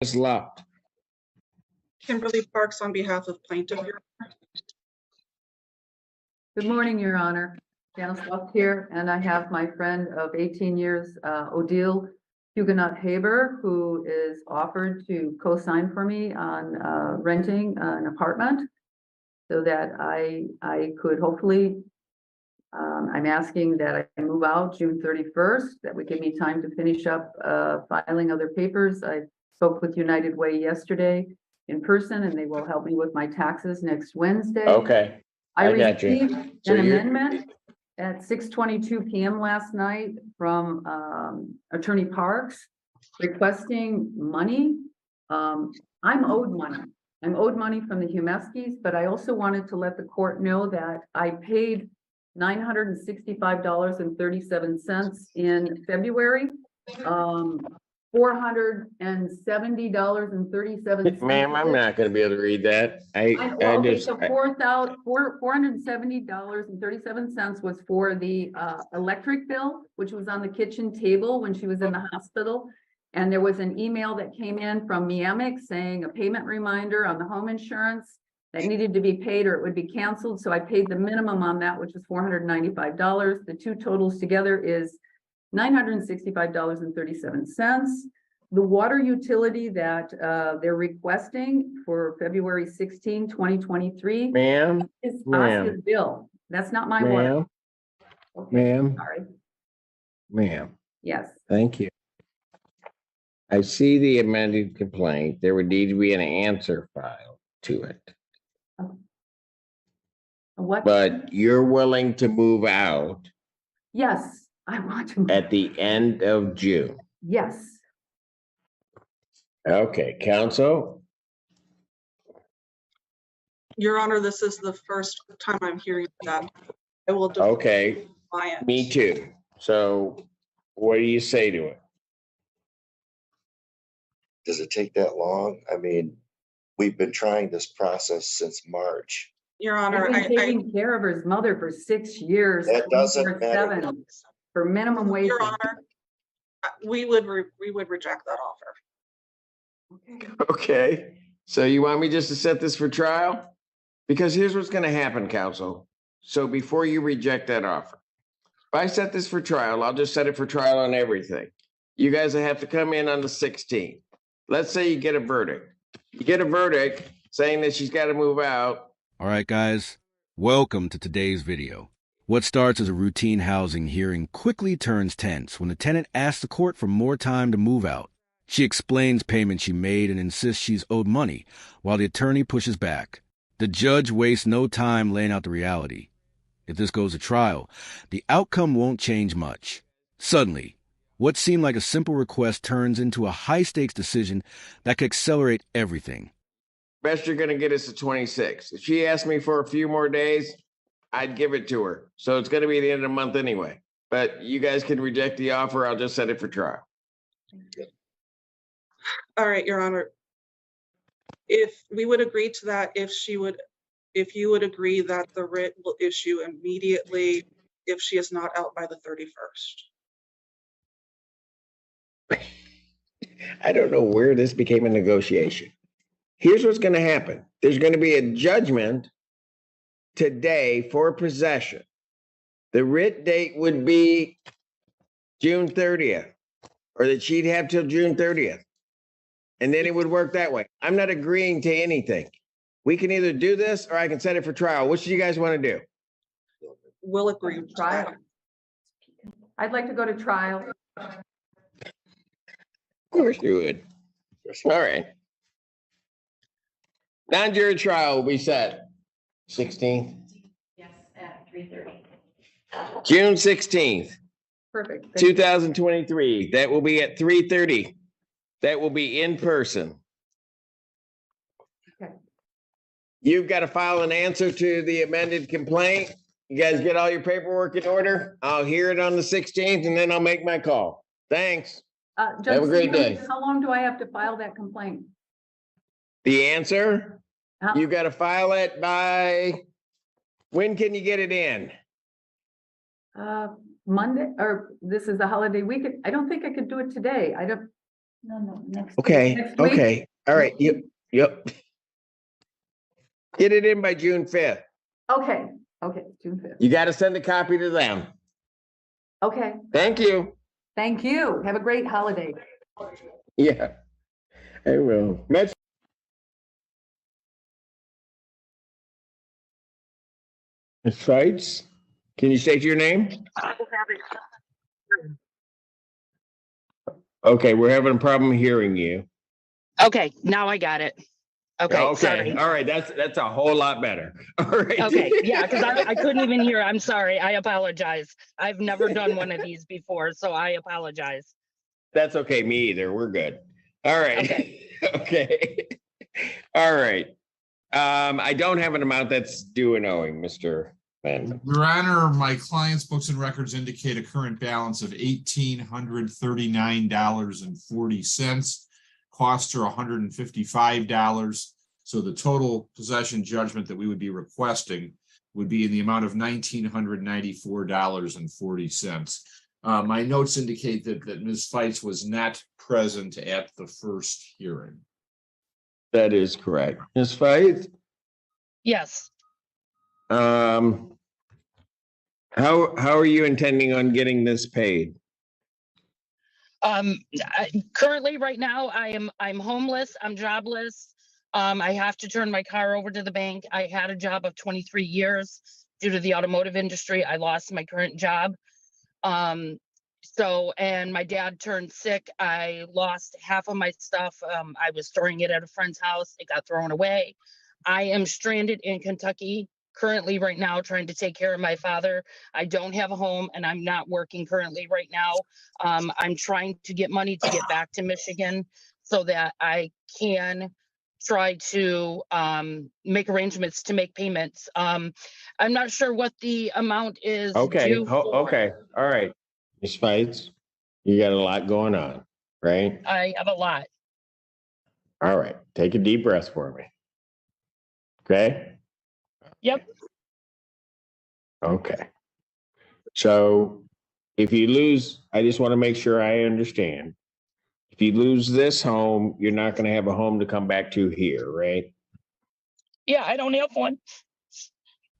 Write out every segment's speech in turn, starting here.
is locked. Kimberly Parks on behalf of plaintiff. Good morning, Your Honor. Janice Luck here, and I have my friend of 18 years, Odile Huguenot Haber, who is offered to co-sign for me on renting an apartment so that I could hopefully, I'm asking that I move out June 31st, that would give me time to finish up filing other papers. I spoke with United Way yesterday in person, and they will help me with my taxes next Wednesday. Okay. I got you. received So an you're- amendment at 6:22 PM last night from Attorney Parks requesting money. I'm owed money. I'm owed money from the Humeskis, but I also wanted to let the court know that I paid $965.37 in February. $470.37. Ma'am, I'm not gonna be able to read that. So $470.37 was for the electric bill, which was on the kitchen table when she was in the hospital. And there was an email that came in from Miamic saying a payment reminder on the home insurance that needed to be paid or it would be canceled. So I paid the minimum on that, which was $495. The two totals together is $965.37. The water utility that they're requesting for February 16, 2023 Ma'am, is ma'am. Oscar's bill. That's not my water. ma'am, Okay, ma'am, sorry. ma'am. Yes, Thank you. I see the amended complaint. There would need to be an answer filed to it. what? But you're willing to move out Yes, I want to. at the end of June. Yes, Okay, counsel? Your Honor, this is the first time I'm hearing that. I will defer to Okay, the client. me too. So what do you say to it? Does it take that long? I mean, we've been trying this process since March. Your I've Honor, been taking care of his mother for 6 years. That doesn't matter. 24/7 For minimum wage. Your Honor, we would reject that offer. Okay, so you want me just to set this for trial? Because here's what's gonna happen, counsel. So before you reject that offer, if I set this for trial, I'll just set it for trial on everything. You guys will have to come in on the 16th. Let's say you get a verdict. You get a verdict saying that she's gotta move out. All right, guys, welcome to today's video. What starts as a routine housing hearing quickly turns tense when the tenant asks the court for more time to move out. She explains payments she made and insists she's owed money, while the attorney pushes back. The judge wastes no time laying out the reality. If this goes to trial, the outcome won't change much. Suddenly, what seemed like a simple request turns into a high-stakes decision that could accelerate everything. Best you're gonna get is the 26th. If she asked me for a few more days, I'd give it to her. So it's gonna be the end of the month anyway. But you guys can reject the offer. I'll just set it for trial. All right, Your Honor. If we would agree to that, if you would agree that the writ will issue immediately if she is not out by the 31st. I don't know where this became a negotiation. Here's what's going to happen. There's going to be a judgment today for possession. The writ date would be June 30th, or that she'd have till June 30th. And then it would work that way. I'm not agreeing to anything. We can either do this or I can set it for trial. Which do you guys want to do? We'll agree to Trial. that. I'd like to go to trial. Of course you would. All right. Non-jury trial will be set 16th, Yes, at 3:30. June 16th, Perfect. Thank you. 2023. That will be at 3:30. That will be in person. Okay. You've got to file an answer to the amended complaint. You guys get all your paperwork in order. I'll hear it on the 16th and then I'll make my call. Thanks. Judge Have a great Stevens, day. How long do I have to file that complaint? The answer, How- you got to file it by, when can you get it in? Monday, or this is a holiday weekend. I don't think I could do it today. No, next. Okay, Next week? okay, all right, yep. Get it in by June 5th. Okay, June 5th. You got to send a copy to them. Okay, Thank you. thank you. Have a great holiday. Yeah, I will. Ms. Fights, can you state your name? Okay, we're having a problem hearing you. Okay, now I got it. Okay, sorry. All right, that's a whole lot better. All right. Okay, yeah, because I couldn't even hear. I'm sorry. I apologize. I've never done one of these before, so I apologize. That's okay, me either. We're good. All right. Okay. Okay. All right. I don't have an amount that's due and owing, Mr. Mann. Your Honor, my client's books and records indicate a current balance of $1,839.40. Costs are $155. So the total possession judgment that we would be requesting would be in the amount of $1,994.40. My notes indicate that Ms. Fights was not present at the first hearing. That is correct. Ms. Fights? Yes. How are you intending on getting this paid? Currently right now I'm homeless, I'm jobless. I have to turn my car over to the bank. I had a job of 23 years due to the automotive industry. I lost my current job. And my dad turned sick. I lost half of my stuff. I was storing it at a friend's house. It got thrown away. I am stranded in Kentucky currently right now trying to take care of my father. I don't have a home and I'm not working currently right now. I'm trying to get money to get back to Michigan so that I can try to make arrangements to make payments. I'm not sure what the amount is Okay. due for. Okay. All right. Ms. Fights, you got a lot going on, right? I have a lot. All right. Take a deep breath for me. Okay. Yep. Okay. So if you lose, I just want to make sure I understand. If you lose this home, you're not going to have a home to come back to here, right? Yeah, I don't have one.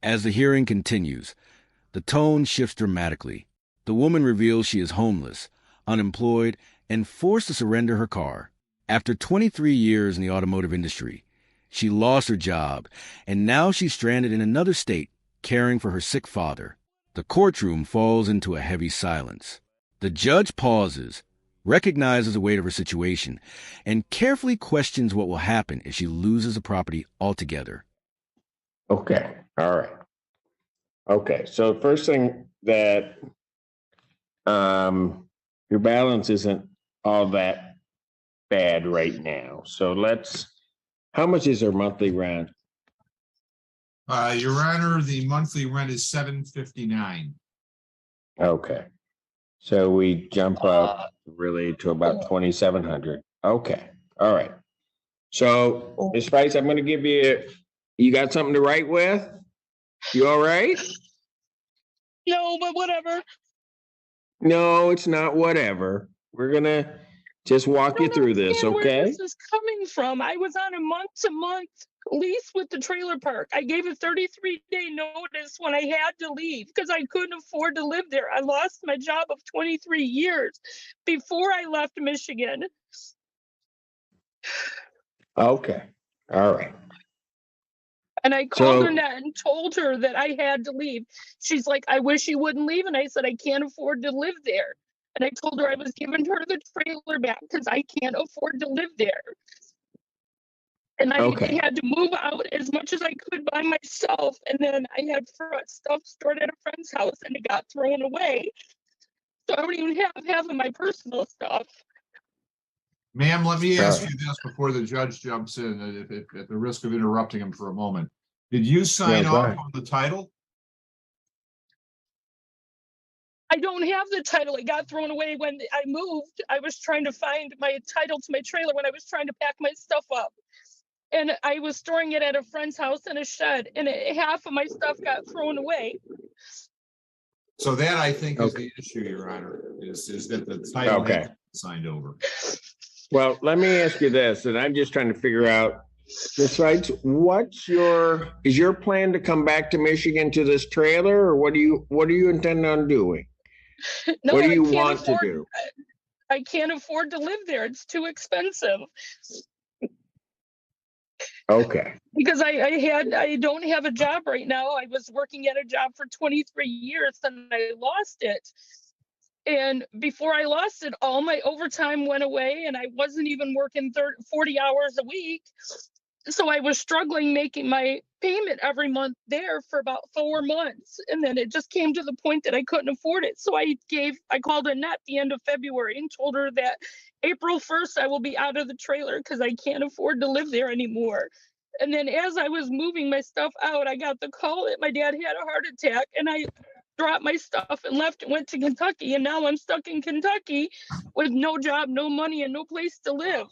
As the hearing continues, the tone shifts dramatically. The woman reveals she is homeless, unemployed, and forced to surrender her car. After 23 years in the automotive industry, she lost her job, and now she's stranded in another state, caring for her sick father. The courtroom falls into a heavy silence. The judge pauses, recognizes the weight of her situation, and carefully questions what will happen if she loses the property altogether. Okay. All right. Okay. So first thing that your balance isn't all that bad right now. So how much is her monthly rent? Your Honor, the monthly rent is $759. Okay. So we jump up really to about 2,700. Okay. All right. So Ms. Spice, I'm going to give you got something to write with? You all right? No, but whatever. No, it's not whatever. We're going to just walk you through this, okay? Where this is coming from. I was on a month-to-month lease with the trailer park. I gave a 33-day notice when I had to leave because I couldn't afford to live there. I lost my job of 23 years before I left Michigan. Okay. All right. And I called her and told her that I had to leave. She's like, I wish you wouldn't leave. And I said, I can't afford to live there. And I told her I was giving her the trailer back because I can't afford to live there. And I had to move out as much as I could by myself. And then I had stuff stored at a friend's house and it got thrown away. So I don't even have half of my personal stuff. Ma'am, let me ask you this before the judge jumps in, at the risk of interrupting him for a moment. Did you sign off on the title? I don't have the title. It got thrown away when I moved. I was trying to find my title to my trailer when I was trying to pack my stuff up. And I was storing it at a friend's house in a shed, and half of my stuff got thrown away. So that, I think, is the issue, Your Honor, is that the title needs to be signed over. Well, let me ask you this, and I'm just trying to figure out, Ms. Reitz, is your plan to come back to Michigan to this trailer, or what do you intend on doing? No, What do I you can't want to afford, do? I can't afford to live there. It's too expensive. Okay. Because I don't have a job right now. I was working at a job for 23 years and I lost it. And before I lost it, all my overtime went away and I wasn't even working 40 hours a week. So I was struggling making my payment every month there for about 4 months. And then it just came to the point that I couldn't afford it. So I called Annette the end of February and told her that April 1st, I will be out of the trailer because I can't afford to live there anymore. And then as I was moving my stuff out, I got the call that my dad had a heart attack and I dropped my stuff and left and went to Kentucky. And now I'm stuck in Kentucky with no job, no money, and no place to live.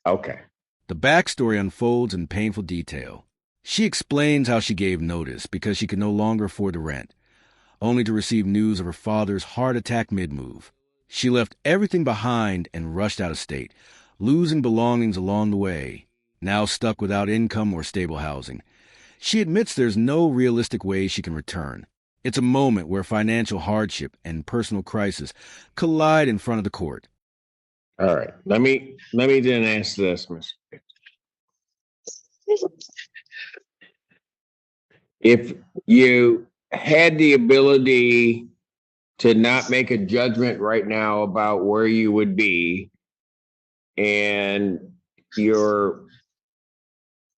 Okay. The backstory unfolds in painful detail. She explains how she gave notice because she could no longer afford the rent, only to receive news of her father's heart attack mid-move. She left everything behind and rushed out of state, losing belongings along the way, now stuck without income or stable housing. She admits there's no realistic way she can return. It's a moment where financial hardship and personal crisis collide in front of the court. All right. Let me then ask this, Ms. If you had the ability to not make a judgment right now about where you would be, and your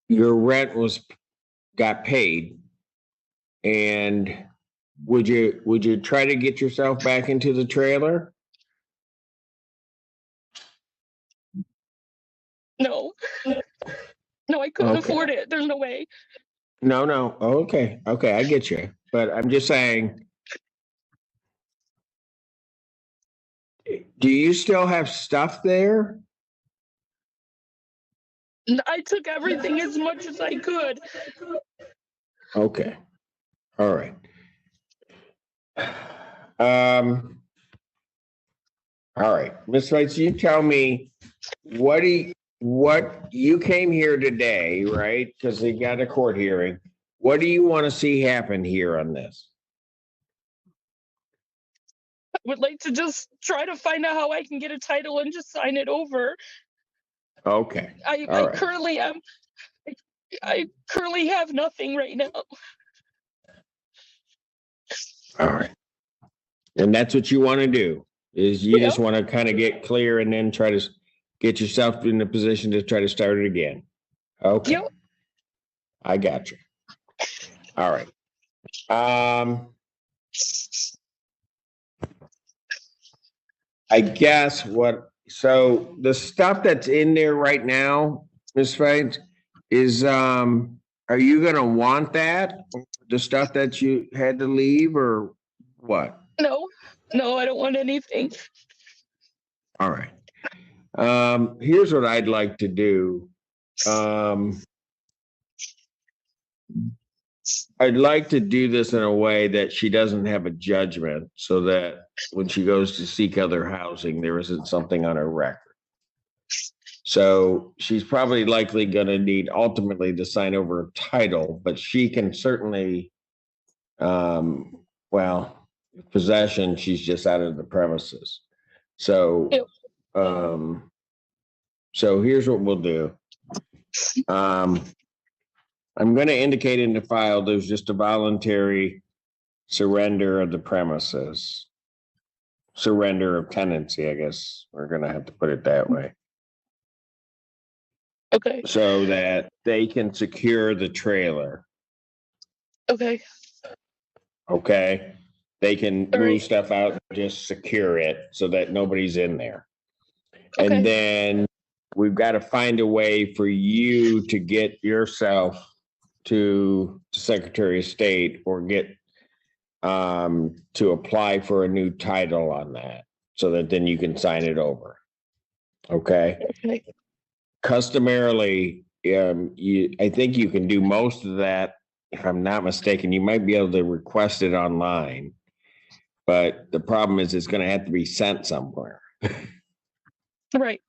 rent got paid, and would you try to get yourself back into the trailer? No, I couldn't Okay. afford it. There's no way. No. Okay. I get you. But I'm just saying, do you still have stuff there? I took everything as much as I could. Okay. All right. All right. Ms. Wright, you tell me what you came here today, right? Because they got a court hearing. What do you want to see happen here on this? I would like to just try to find out how I can get a title and just sign it over. Okay. I right. currently am. I currently have nothing right now. All right. And that's what you want to do, is you just Yep. want to kind of get clear and then try to get yourself in a position to try to start it again. Okay. Yep. I got you. All right. I guess so the stuff that's in there right now, Ms. Feitz, is are you gonna want that? The stuff that you had to leave, or what? No, I don't want anything. All right. Here's what I'd like to do. I'd like to do this in a way that she doesn't have a judgment, so that when she goes to seek other housing, there isn't something on her record. So she's probably likely going to need ultimately to sign over a title, but she can certainly, possession, she's just out of the premises. So, Yep. so here's what we'll do. I'm going to indicate in the file there's just a voluntary surrender of the premises, surrender of tenancy, I guess we're going to have to put it that way. Okay. So that they can secure the trailer. Okay. Okay. They can All move right. stuff out and just secure it so that nobody's in there. Okay. And then we've got to find a way for you to get yourself to Secretary of State, or get to apply for a new title on that, so that then you can sign it over. Okay. Okay. Customarily, I think you can do most of that. If I'm not mistaken, you might be able to request it online, but the problem is it's going to have to be sent somewhere. Right.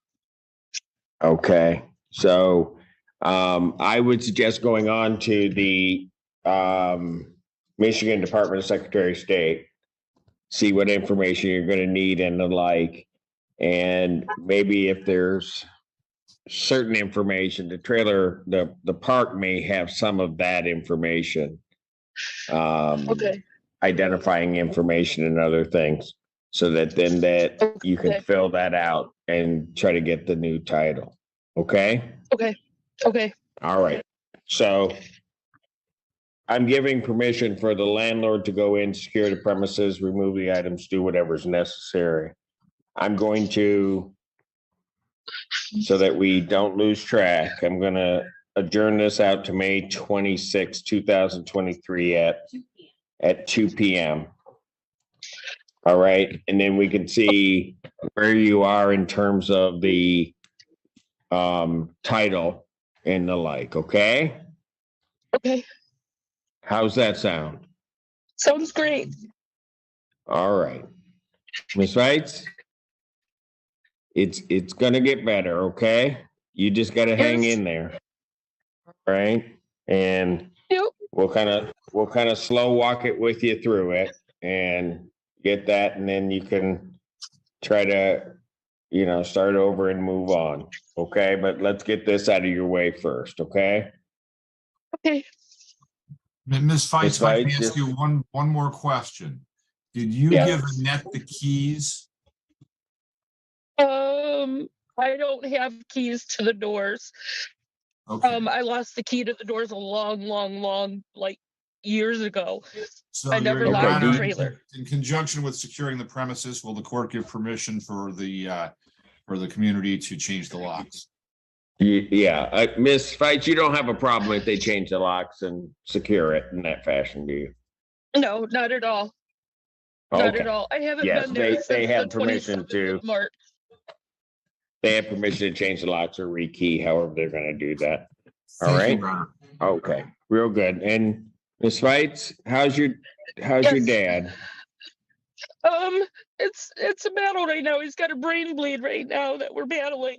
Okay, so I would suggest going on to the Michigan Department of Secretary of State, see what information you're going to need and the like, and maybe if there's certain information, the park may have some of that information, Okay. identifying information and other things, so that then that you can Okay. fill that out and try to get the new title. Okay. Okay. Okay. All right. So I'm giving permission for the landlord to go in, secure the premises, remove the items, do whatever's necessary. I'm going to, so that we don't lose track, I'm going to adjourn this out to May 26, 2023 at 2 p.m. All right. And then we can see where you are in terms of the title and the like. Okay. Okay. How's that sound? Sounds great. All right. Ms. Weitz, it's gonna get better, okay? You just gotta hang Yes. in there. All right. And Yep. we'll kind of slow walk it with you through it and get that, and then you can try to, start over and move on. Okay, but let's get this out of your way first, okay? Okay. Ms. Feitz, Ms. if I can Feitz, ask you one more question. Did you Yes. give Annette the keys? I don't have keys to the doors. Okay, I lost the key to the doors a long, like years ago. so I never Your locked the Honor, trailer. in conjunction with securing the premises, will the court give permission for the community to change the locks? Yeah, Ms. Feitz, you don't have a problem if they change the locks and secure it in that fashion, do you? No, not at all. Not Okay. at all. I haven't Yes, been there they since have the permission 27th of March. They have permission to change the locks or rekey, however they're going to do that. All Thank you, right. Your Honor. Okay, real good. And Ms. Feitz, how's your Yes. dad? It's a battle right now. He's got a brain bleed right now that we're battling.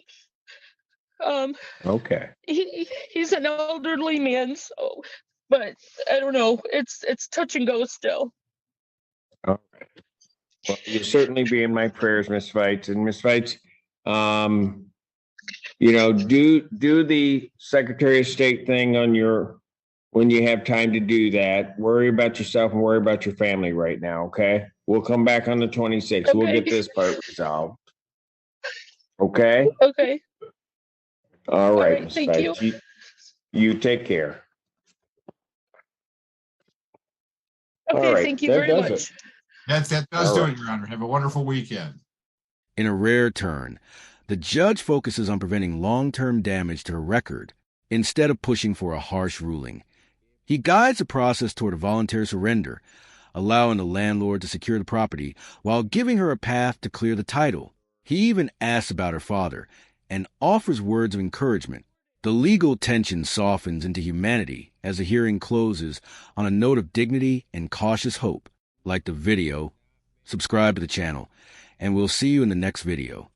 Okay. He's an elderly man, so, but I don't know. It's touch and go still. All right. Well, you'll certainly be in my prayers, Ms. Feitz. And Ms. Feitz, do the Secretary of State thing when you have time to do that. Worry about yourself and worry about your family right now, okay? We'll come back on the 26th. We'll Okay. get this part resolved. Okay? Okay. All right, right, Ms. thank Feitz. You take care. Okay, All right, thank you that very does much. That does All do right. it, Your Honor. Have a wonderful weekend. In a rare turn, the judge focuses on preventing long-term damage to her record instead of pushing for a harsh ruling. He guides the process toward a voluntary surrender, allowing the landlord to secure the property while giving her a path to clear the title. He even asks about her father and offers words of encouragement. The legal tension softens into humanity as the hearing closes on a note of dignity and cautious hope. Like the video, subscribe to the channel, and we'll see you in the next video.